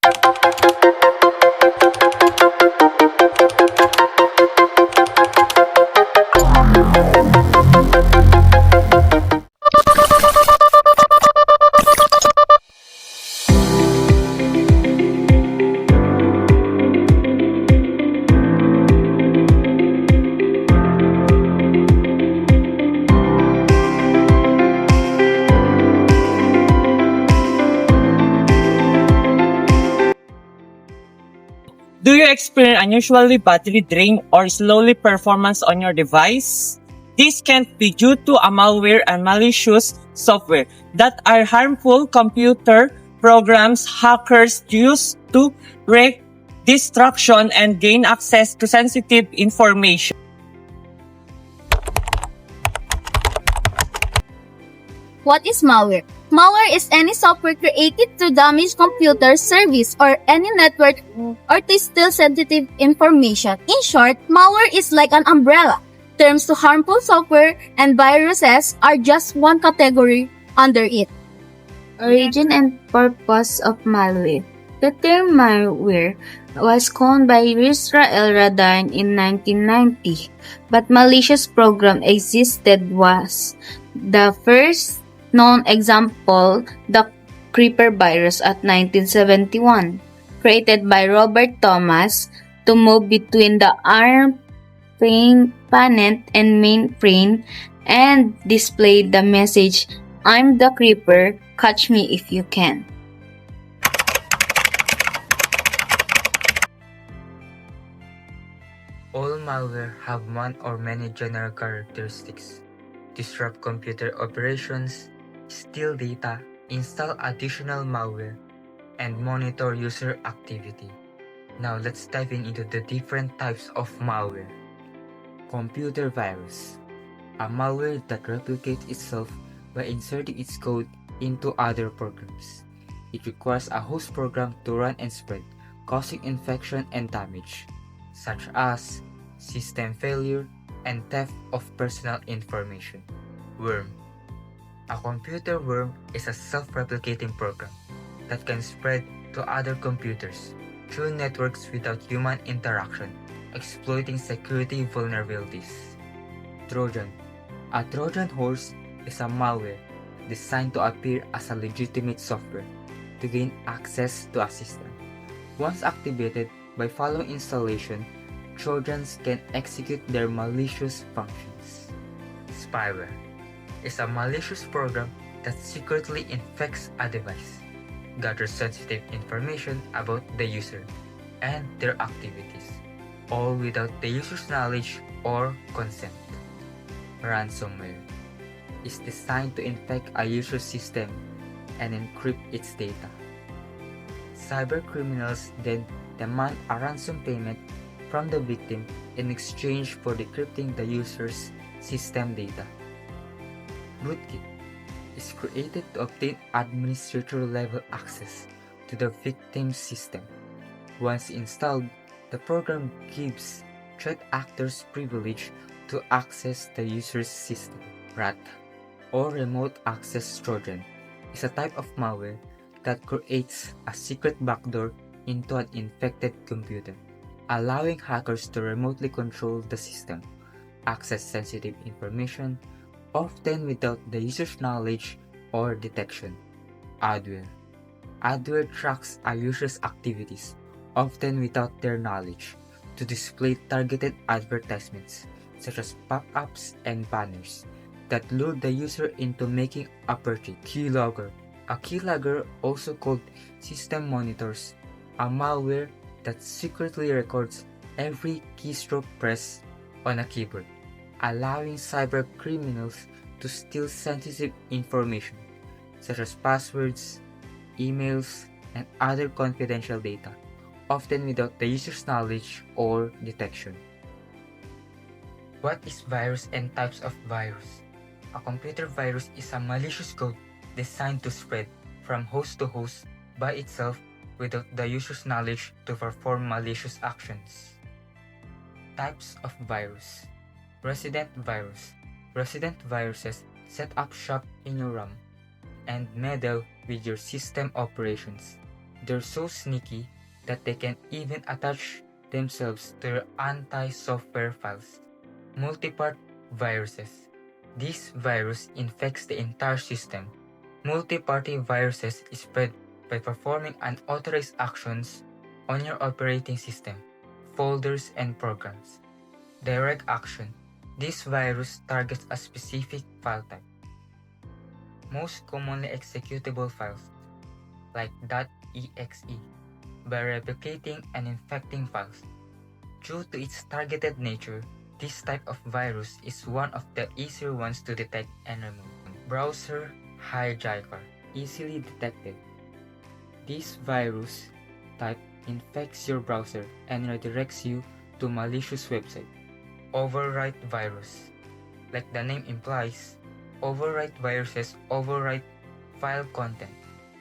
Do you experience unusually battery drain or slowly performance on your device? This can be due to a malware and malicious software that are harmful computer programs hackers use to wreak destruction and gain access to sensitive information. What is malware? Malware is any software created to damage computer service or any network or to steal sensitive information. In short, malware is like an umbrella. Terms to harmful software and viruses are just one category under it. Origin and purpose of malware. The term malware was coined by Israel Radar in 1990, but malicious program existed was the first known example, the Creeper virus at 1971, created by Robert Thomas to move between the ARM panel and mainframe and display the message, "I'm the Creeper, catch me if you can." All malware have one or many general characteristics: disrupt computer operations, steal data, install additional malware, and monitor user activity. Now let's dive into the different types of malware. Computer virus. A malware that replicates itself by inserting its code into other programs. It requires a host program to run and spread, causing infection and damage, such as system failure and theft of personal information. Worm. A computer worm is a self-replicating program that can spread to other computers through networks without human interaction, exploiting security vulnerabilities. Trojan. A Trojan horse is a malware designed to appear as a legitimate software to gain access to a system. Once activated by following installation, Trojans can execute their malicious functions. Spyware is a malicious program that secretly infects a device, gathers sensitive information about the user and their activities, all without the user's knowledge or consent. Ransomware is designed to infect a user's system and encrypt its data. Cybercriminals then demand a ransom payment from the victim in exchange for decrypting the user's system data. Rootkit is created to obtain administrator-level access to the victim's system. Once installed, the program gives threat actors privilege to access the user's system. RAT, or Remote Access Trojan, is a type of malware that creates a secret backdoor into an infected computer, allowing hackers to remotely control the system, access sensitive information, often without the user's knowledge or detection. Adware. Adware tracks a user's activities, often without their knowledge, to display targeted advertisements, such as pop-ups and banners, that lure the user into making a purchase. Keylogger. A keylogger, also called system monitors, a malware that secretly records every keystroke press on a keyboard, allowing cybercriminals to steal sensitive information, such as passwords, emails, and other confidential data, often without the user's knowledge or detection. What is virus and types of virus? A computer virus is a malicious code designed to spread from host to host by itself without the user's knowledge to perform malicious actions. Types of virus. Resident virus. Resident viruses set up shop in your RAM and meddle with your system operations, They're so sneaky that they can even attach themselves to your anti-software files. Multi-part viruses. This virus infects the entire system. Multi-party viruses spread by performing unauthorized actions on your operating system, folders, and programs. Direct action. This virus targets a specific file type. Most commonly executable files, like .exe, by replicating and infecting files. Due to its targeted nature, this type of virus is one of the easier ones to detect and remove. Browser hijacker, easily detected. This virus type infects your browser and redirects you to malicious website. Overwrite virus. Like the name implies, overwrite viruses overwrite file content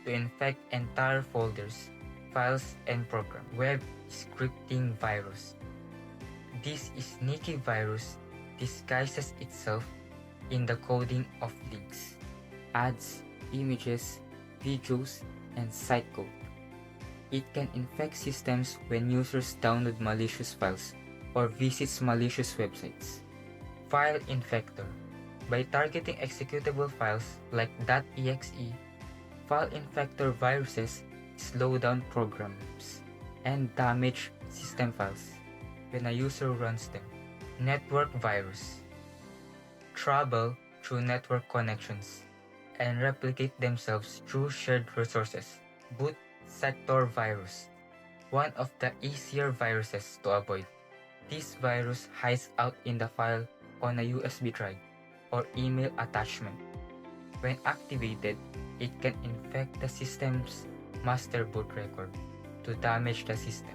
to infect entire folders, files, and programs. Web scripting virus. This sneaky virus disguises itself in the coding of links, ads, images, videos, and site code. It can infect systems when users download malicious files or visits malicious websites. File infector. By targeting executable files like .exe, file infector viruses slow down programs and damage system files when a user runs them. Network virus. Travel through network connections and replicate themselves through shared resources. Boot sector virus. One of the easier viruses to avoid. This virus hides out in the file on a USB drive or email attachment. When activated, it can infect the system's master boot record to damage the system.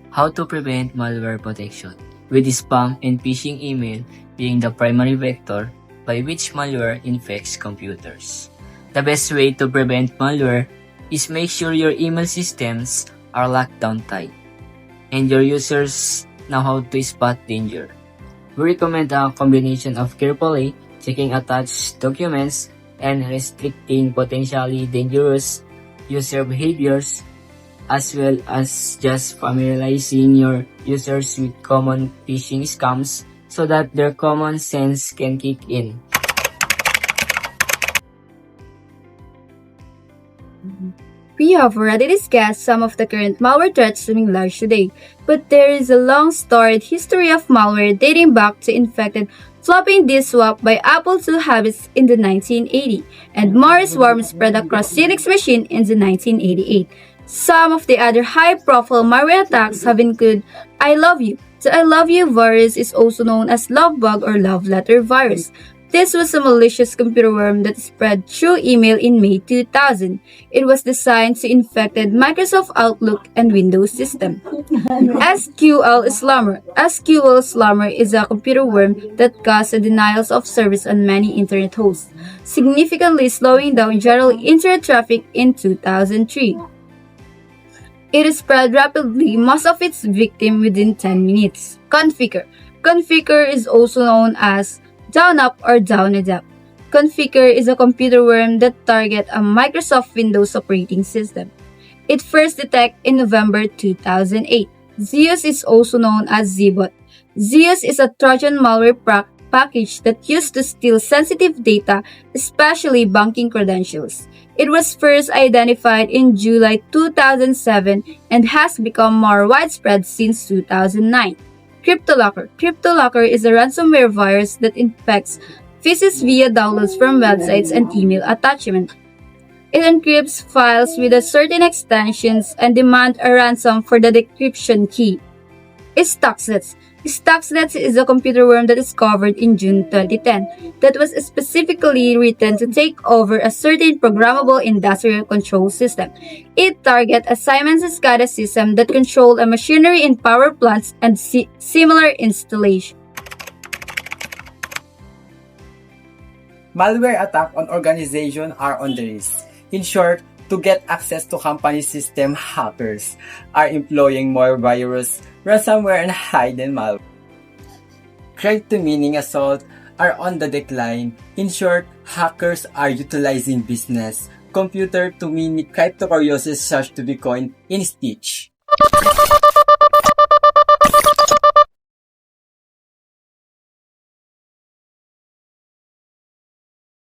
How to prevent malware protection, with spam and phishing email being the primary vector by which malware infects computers. The best way to prevent malware is make sure your email systems are locked down tight and your users know how to spot danger. We recommend a combination of carefully checking attached documents and restricting potentially dangerous user behaviors, as well as just familiarizing your users with common phishing scams so that their common sense can kick in. We have already discussed some of the current malware threats looming large today, but there is a long storied history of malware dating back to infected floppy disk swap by Apple II habits in the 1980 and Morris worm spread across Unix machine in the 1988. Some of the other high-profile malware attacks have included I Love You. The I Love You virus is also known as Love Bug or Love Letter virus. This was a malicious computer worm that spread through email in May 2000. It was designed to infect Microsoft Outlook and Windows system. SQL Slammer. SQL Slammer is a computer worm that caused a denials of service on many internet hosts, significantly slowing down general internet traffic in 2003. It spread rapidly, most of its victims within 10 minutes. Configure. Configure is also known as Down Up or Down Adapt. Configure is a computer worm that targets a Microsoft Windows operating system. It first detected in November 2008. Zeus is also known as Zbot. Zeus is a Trojan malware package that used to steal sensitive data, especially banking credentials. It was first identified in July 2007 and has become more widespread since 2009. CryptoLocker. CryptoLocker is a ransomware virus that infects PCs via downloads from websites and email attachments. It encrypts files with a certain extensions and demands a ransom for the decryption key. Stuxnet. Stuxnet is a computer worm that is discovered in June 2010 that was specifically written to take over a certain programmable industrial control system. It targets a Siemens SCADA system that controls a machinery in power plants and similar installation. Malware attack on organizations are on the list. In short, to get access to company system, hackers are employing more virus, ransomware, and hidden malware. Great to meaning assault are on the decline. In short, hackers are utilizing business computer to mimic cryptocurrencies such to Bitcoin in Stitch.